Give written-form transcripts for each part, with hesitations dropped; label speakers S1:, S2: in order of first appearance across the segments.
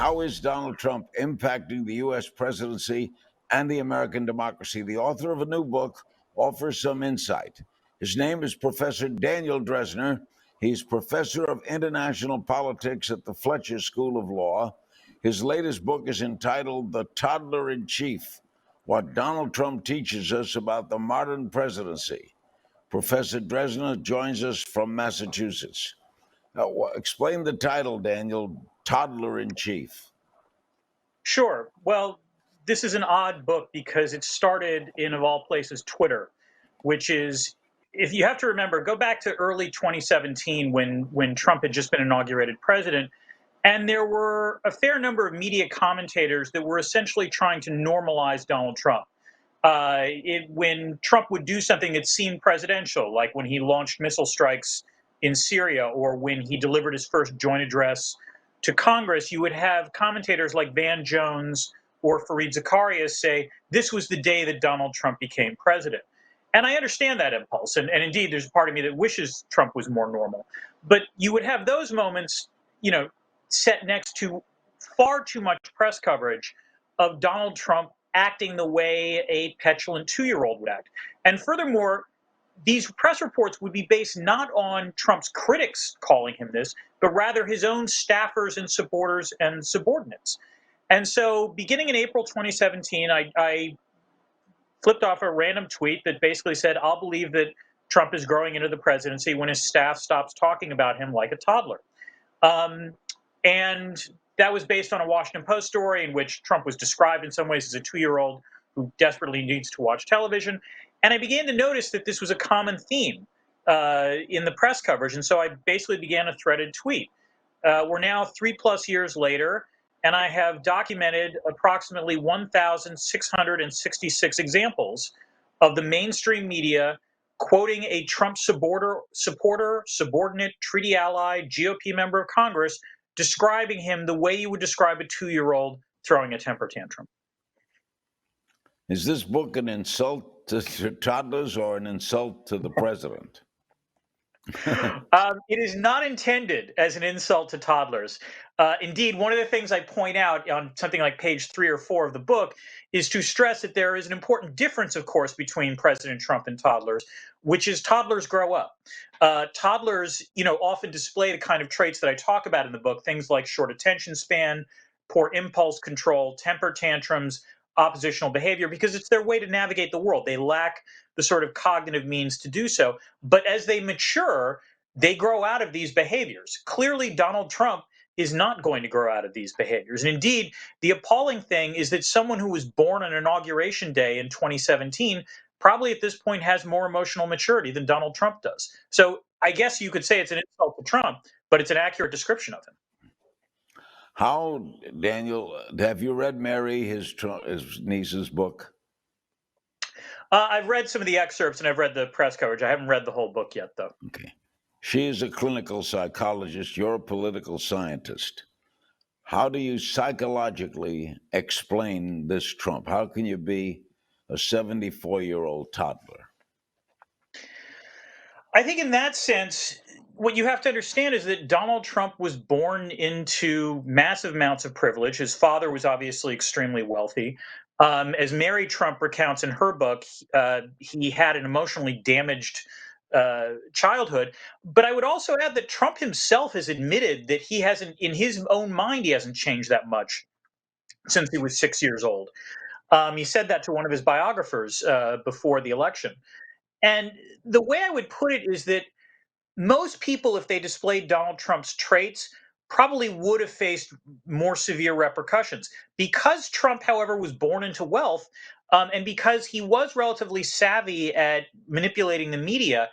S1: How is Donald Trump impacting the U.S. presidency and the American democracy? The author of a new book offers some insight. His name is Professor Daniel Drezner. He's professor of international politics at the Fletcher School of Law. His latest book is entitled The Toddler-in-Chief: What Donald Trump Teaches Us About the Modern Presidency. Professor Drezner joins us from Massachusetts. Explain the title, Daniel, Toddler-in-Chief.
S2: Sure. Well, this is an odd book because it started in, of all places, Twitter, which is, if you have to remember, go back to early 2017 when Trump had just been inaugurated president, and there were a fair number of media commentators that were essentially trying to normalize Donald Trump. When Trump would do something that seemed presidential, like when he launched missile strikes in Syria or when he delivered his first joint address to Congress, you would have commentators like Van Jones or Fareed Zakaria say, this was the day that Donald Trump became president. And I understand that impulse. And indeed, there's a part of me that wishes Trump was more normal. But you would have those moments, set next to far too much press coverage of Donald Trump acting the way a petulant 2-year-old would act. And furthermore, these press reports would be based not on Trump's critics calling him this, but rather his own staffers and supporters and subordinates. And so beginning in April 2017, I flipped off a random tweet that basically said, I'll believe that Trump is growing into the presidency when his staff stops talking about him like a toddler. And that was based on a Washington Post story in which Trump was described in some ways as a 2-year-old who desperately needs to watch television. And I began to notice that this was a common theme in the press coverage. And so I basically began a threaded tweet. We're now 3+ years later, and I have documented approximately 1,666 examples of the mainstream media quoting a Trump supporter, subordinate, treaty ally, GOP member of Congress, describing him the way you would describe a 2-year-old throwing a temper tantrum.
S1: Is this book an insult to toddlers or an insult to the president?
S2: It is not intended as an insult to toddlers. Indeed, one of the things I point out on something like page 3 or 4 of the book is to stress that there is an important difference, of course, between President Trump and toddlers, which is toddlers grow up. Toddlers, often display the kind of traits that I talk about in the book, things like short attention span, poor impulse control, temper tantrums, oppositional behavior, because it's their way to navigate the world. They lack the sort of cognitive means to do so. But as they mature, they grow out of these behaviors. Clearly, Donald Trump is not going to grow out of these behaviors. And indeed, the appalling thing is that someone who was born on Inauguration Day in 2017 probably at this point has more emotional maturity than Donald Trump does. So I guess you could say it's an insult to Trump, but it's an accurate description of him.
S1: How, Daniel, have you read Mary, his niece's book?
S2: I've read some of the excerpts and I've read the press coverage. I haven't read the whole book yet, though.
S1: Okay. She is a clinical psychologist. You're a political scientist. How do you psychologically explain this Trump? How can you be a 74-year-old toddler?
S2: I think in that sense, what you have to understand is that Donald Trump was born into massive amounts of privilege. His father was obviously extremely wealthy. As Mary Trump recounts in her book, he had an emotionally damaged childhood. But I would also add that Trump himself has admitted that he hasn't, in his own mind, he hasn't changed that much since he was 6 years old. He said that to one of his biographers before the election. And the way I would put it is that most people, if they displayed Donald Trump's traits, probably would have faced more severe repercussions. Because Trump, however, was born into wealth, and because he was relatively savvy at manipulating the media,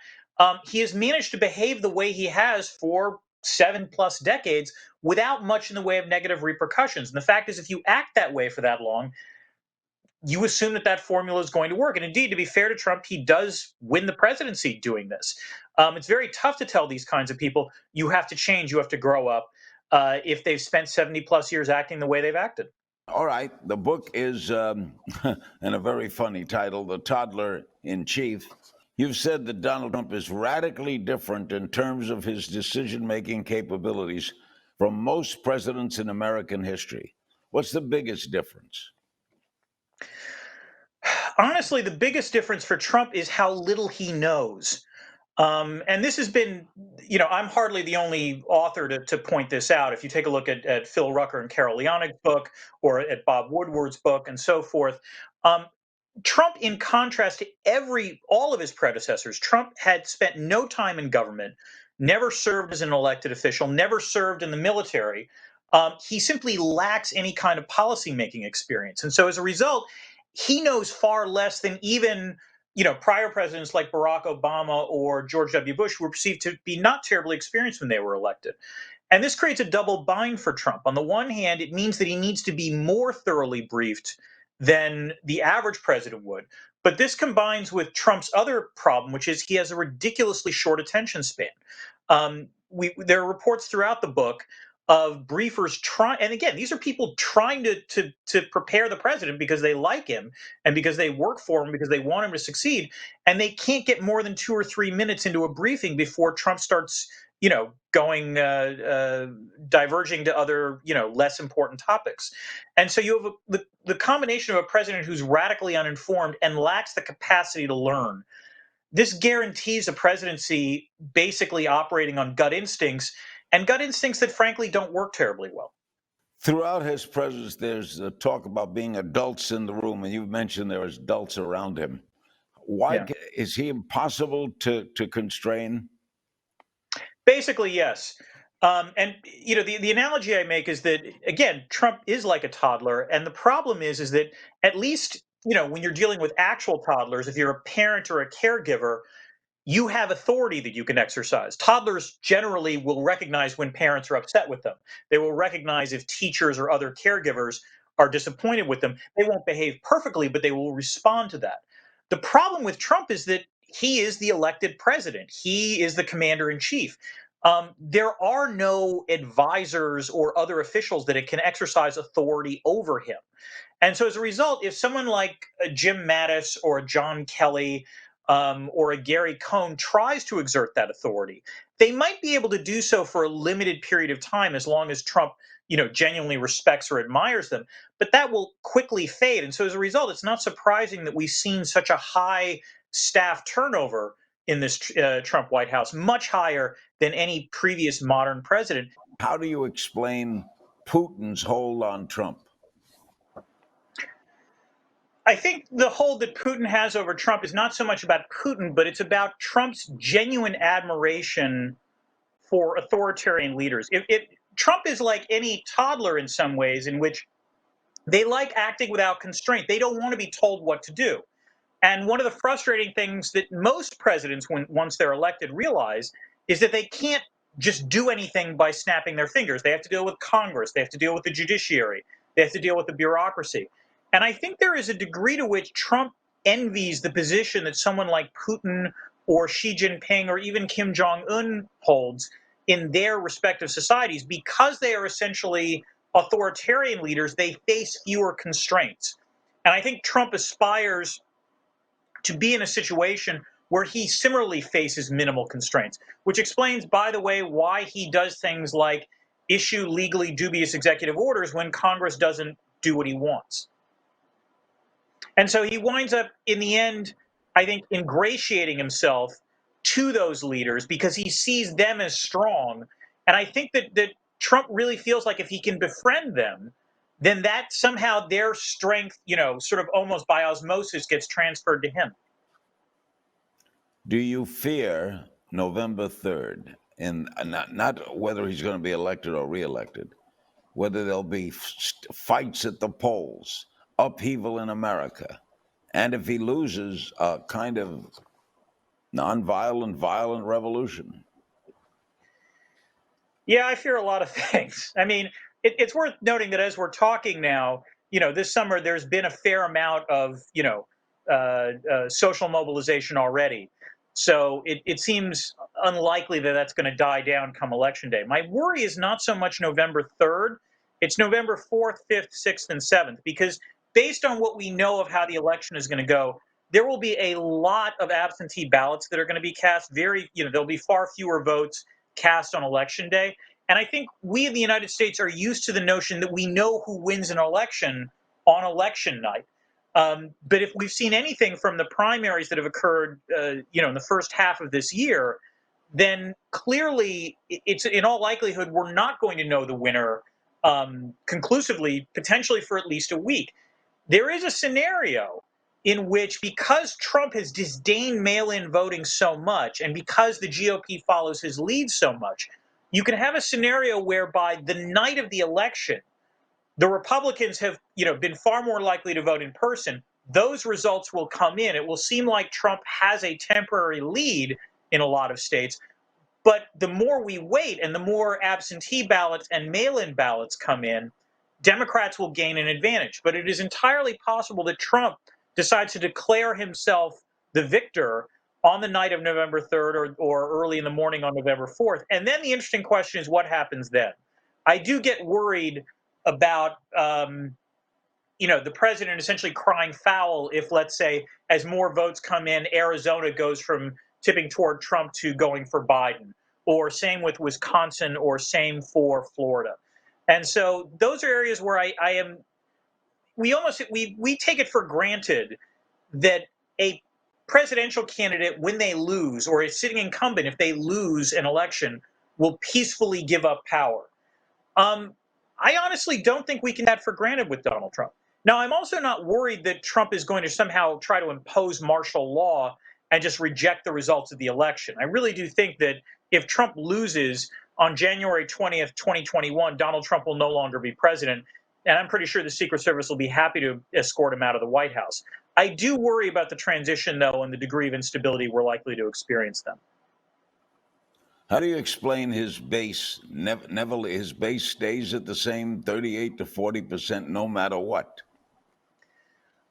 S2: he has managed to behave the way he has for 7+ decades without much in the way of negative repercussions. And the fact is, if you act that way for that long, you assume that that formula is going to work. And indeed, to be fair to Trump, he does win the presidency doing this. It's very tough to tell these kinds of people, you have to change, you have to grow up, if they've spent 70+ years acting the way they've acted.
S1: All right. The book is, and a very funny title, The Toddler-in-Chief. You've said that Donald Trump is radically different in terms of his decision-making capabilities from most presidents in American history? What's the biggest difference?
S2: Honestly, the biggest difference for Trump is how little he knows. And this has been, I'm hardly the only author to point this out. If you take a look at Phil Rucker and Carol Leonig's book, or at Bob Woodward's book, and so forth, um, Trump, in contrast to all of his predecessors, Trump had spent no time in government, never served as an elected official, never served in the military. He simply lacks any kind of policymaking experience, and so as a result, he knows far less than even prior presidents like Barack Obama or George W. Bush, who were perceived to be not terribly experienced when they were elected. And this creates a double bind for Trump. On the one hand, it means that he needs to be more thoroughly briefed than the average president would. But this combines with Trump's other problem, which is he has a ridiculously short attention span. There are reports throughout the book of briefers trying, and again, these are people trying to prepare the president because they like him and because they work for him, because they want him to succeed, and they can't get more than 2 or 3 minutes into a briefing before Trump starts going diverging to other, less important topics. And so you have the combination of a president who's radically uninformed and lacks the capacity to learn. This guarantees a presidency basically operating on gut instincts, and gut instincts that frankly don't work terribly well.
S1: Throughout his presidency, there's talk about being adults in the room, and you've mentioned there is adults around him. Why
S2: Yeah.
S1: is he impossible to constrain?
S2: Basically, yes. And the analogy I make is that, again, Trump is like a toddler, and the problem is that, at least when you're dealing with actual toddlers, if you're a parent or a caregiver, you have authority that you can exercise. Toddlers generally will recognize when parents are upset with them. They will recognize if teachers or other caregivers are disappointed with them. They won't behave perfectly, but they will respond to that. The problem with Trump is that he is the elected president. He is the commander in chief. There are no advisors or other officials that it can exercise authority over him. And so as a result, if someone like Jim Mattis or John Kelly or a Gary Cohn tries to exert that authority, they might be able to do so for a limited period of time as long as Trump, genuinely respects or admires them. But that will quickly fade. And so as a result, it's not surprising that we've seen such a high staff turnover in this Trump White House, much higher than any previous modern president.
S1: How do you explain Putin's hold on Trump?
S2: I think the hold that Putin has over Trump is not so much about Putin, but it's about Trump's genuine admiration for authoritarian leaders. Trump is like any toddler in some ways, in which they like acting without constraint. They don't want to be told what to do. And one of the frustrating things that most presidents, once they're elected, realize is that they can't just do anything by snapping their fingers. They have to deal with Congress. They have to deal with the judiciary. They have to deal with the bureaucracy. And I think there is a degree to which Trump envies the position that someone like Putin or Xi Jinping or even Kim Jong Un holds in their respective societies, because they are essentially authoritarian leaders. They face fewer constraints. And I think Trump aspires to be in a situation where he similarly faces minimal constraints, which explains, by the way, why he does things like issue legally dubious executive orders when Congress doesn't do what he wants. And so he winds up, in the end, I think, ingratiating himself to those leaders because he sees them as strong. And I think that Trump really feels like if he can befriend them, then that somehow their strength, sort of almost by osmosis, gets transferred to him.
S1: Do you fear November 3rd? And not whether he's going to be elected or reelected, whether there'll be fights at the polls, upheaval in America, and if he loses, a kind of nonviolent, violent revolution.
S2: Yeah, I fear a lot of things. I mean, it's worth noting that as we're talking now, this summer there's been a fair amount of, social mobilization already. So it seems unlikely that that's going to die down come election day. My worry is not so much November 3rd, it's November 4th, 5th, 6th, and 7th, because based on what we know of how the election is going to go, there will be a lot of absentee ballots that are going to be cast. There'll be far fewer votes cast on election day. And I think we in the United States are used to the notion that we know who wins an election on election night. But if we've seen anything from the primaries that have occurred, in the first half of this year, then clearly it's in all likelihood we're not going to know the winner conclusively, potentially for at least a week. There is a scenario in which, because Trump has disdained mail-in voting so much, and because the GOP follows his lead so much, you can have a scenario whereby the night of the election, the Republicans have, been far more likely to vote in person. Those results will come in. It will seem like Trump has a temporary lead in a lot of states. But the more we wait and the more absentee ballots and mail-in ballots come in, Democrats will gain an advantage. But it is entirely possible that Trump decides to declare himself the victor on the night of November 3rd or early in the morning on November 4th. And then the interesting question is what happens then? I do get worried about the president essentially crying foul if, let's say, as more votes come in, Arizona goes from tipping toward Trump to going for Biden, or same with Wisconsin, or same for Florida. And so those are areas where I am. We take it for granted that a presidential candidate, when they lose, or a sitting incumbent, if they lose an election, will peacefully give up power. I honestly don't think we can take that for granted with Donald Trump. Now, I'm also not worried that Trump is going to somehow try to impose martial law and just reject the results of the election. I really do think that if Trump loses on January 20th, 2021, Donald Trump will no longer be president. And I'm pretty sure the Secret Service will be happy to escort him out of the White House. I do worry about the transition, though, and the degree of instability we're likely to experience then.
S1: How do you explain his base? Never his base stays at the same 38 to 40% no matter what.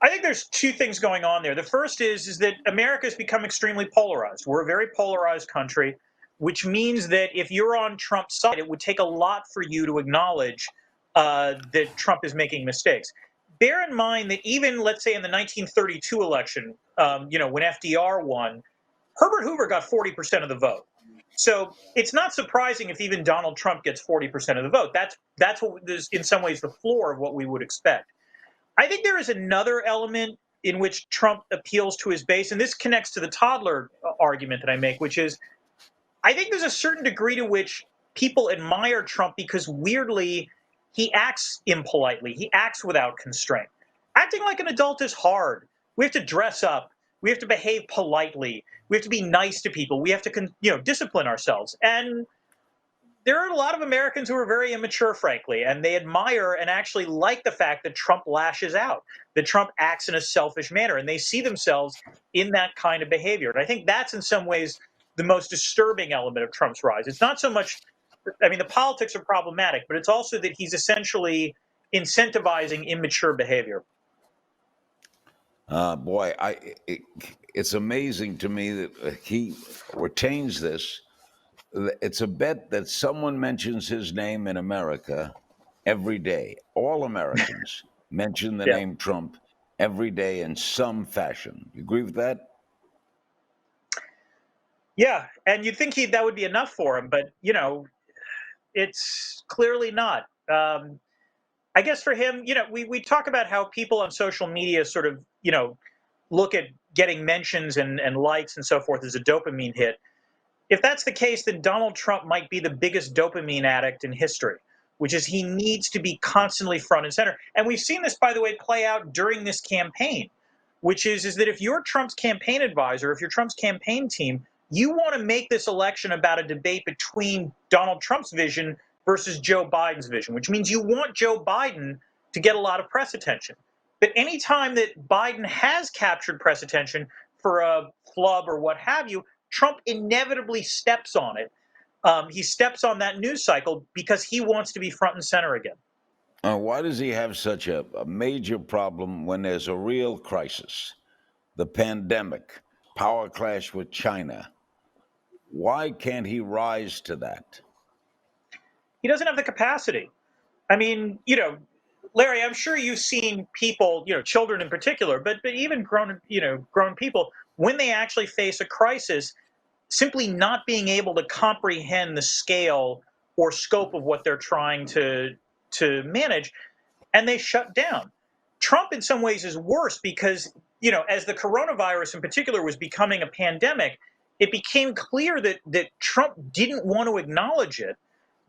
S2: I think there's two things going on there. The first is that America has become extremely polarized. We're a very polarized country, which means that if you're on Trump's side, it would take a lot for you to acknowledge that Trump is making mistakes. Bear in mind that even, let's say, in the 1932 election, when FDR won, Herbert Hoover got 40% of the vote. So it's not surprising if even Donald Trump gets 40% of the vote. That's what is in some ways the floor of what we would expect. I think there is another element in which Trump appeals to his base, and this connects to the toddler argument that I make, which is I think there's a certain degree to which people admire Trump because, weirdly, he acts impolitely. He acts without constraint. Acting like an adult is hard. We have to dress up. We have to behave politely. We have to be nice to people. We have to, discipline ourselves. And there are a lot of Americans who are very immature, frankly, and they admire and actually like the fact that Trump lashes out, that Trump acts in a selfish manner, and they see themselves in that kind of behavior. And I think that's in some ways the most disturbing element of Trump's rise. It's not so much, the politics are problematic, but it's also that he's essentially incentivizing immature behavior.
S1: It's amazing to me that he retains this. It's a bet that someone mentions his name in America every day. All Americans mention the name Trump every day in some fashion. You agree with that?
S2: Yeah, and you'd think that would be enough for him, but it's clearly not. I guess for him, we talk about how people on social media sort of, look at getting mentions and likes and so forth as a dopamine hit. If that's the case, then Donald Trump might be the biggest dopamine addict in history, which is he needs to be constantly front and center. And we've seen this, by the way, play out during this campaign, which is that if you're Trump's campaign advisor, if you're Trump's campaign team, you want to make this election about a debate between Donald Trump's vision versus Joe Biden's vision, which means you want Joe Biden to get a lot of press attention. But anytime that Biden has captured press attention for a flub or what have you, Trump inevitably steps on it. He steps on that news cycle because he wants to be front and center again.
S1: Why does he have such a major problem when there's a real crisis? The pandemic, power clash with China. Why can't he rise to that?
S2: He doesn't have the capacity. Larry, I'm sure you've seen people, children in particular, but even grown people, when they actually face a crisis, simply not being able to comprehend the scale or scope of what they're trying to manage, and they shut down. Trump, in some ways, is worse because, as the coronavirus in particular was becoming a pandemic, it became clear that Trump didn't want to acknowledge it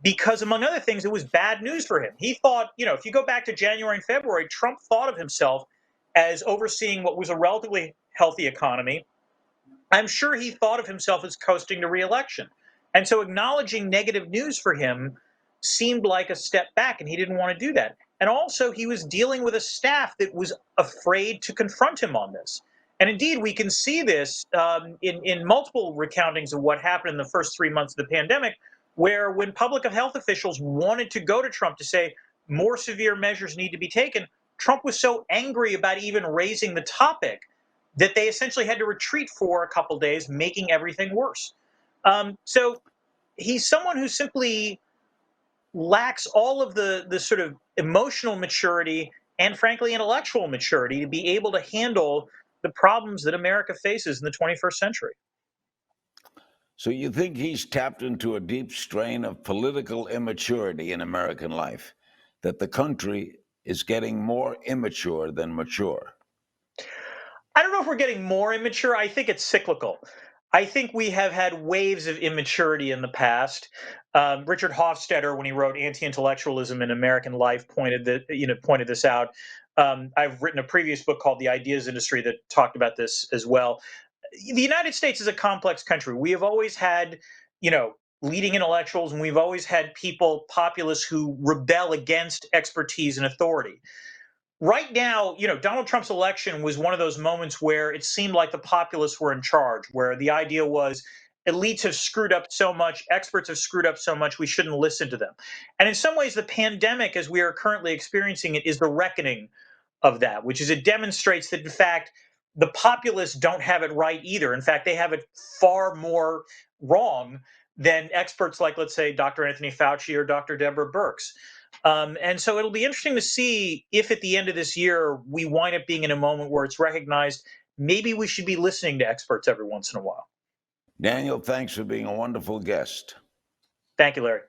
S2: because, among other things, it was bad news for him. He thought, if you go back to January and February, Trump thought of himself as overseeing what was a relatively healthy economy. I'm sure he thought of himself as coasting to reelection. And so acknowledging negative news for him seemed like a step back, and he didn't want to do that. And also, he was dealing with a staff that was afraid to confront him on this. And indeed, we can see this in multiple recountings of what happened in the first 3 months of the pandemic, where when public health officials wanted to go to Trump to say more severe measures need to be taken, Trump was so angry about even raising the topic that they essentially had to retreat for a couple days, making everything worse. So he's someone who simply lacks all of the sort of emotional maturity and, frankly, intellectual maturity to be able to handle the problems that America faces in the 21st century.
S1: So you think he's tapped into a deep strain of political immaturity in American life, that the country is getting more immature than mature?
S2: I don't know if we're getting more immature. I think it's cyclical. I think we have had waves of immaturity in the past. Richard Hofstadter, when he wrote "Anti-Intellectualism in American Life," pointed this out. I've written a previous book called "The Ideas Industry" that talked about this as well. The United States is a complex country. We have always had, leading intellectuals, and we've always had people, populists, who rebel against expertise and authority. Right now, Donald Trump's election was one of those moments where it seemed like the populists were in charge, where the idea was elites have screwed up so much, experts have screwed up so much, we shouldn't listen to them. And in some ways, the pandemic, as we are currently experiencing it, is the reckoning of that, which is it demonstrates that, in fact, the populists don't have it right either. In fact, they have it far more wrong than experts like, let's say, Dr. Anthony Fauci or Dr. Deborah Birx. And so it'll be interesting to see if at the end of this year we wind up being in a moment where it's recognized maybe we should be listening to experts every once in a while.
S1: Daniel, thanks for being a wonderful guest.
S2: Thank you, Larry.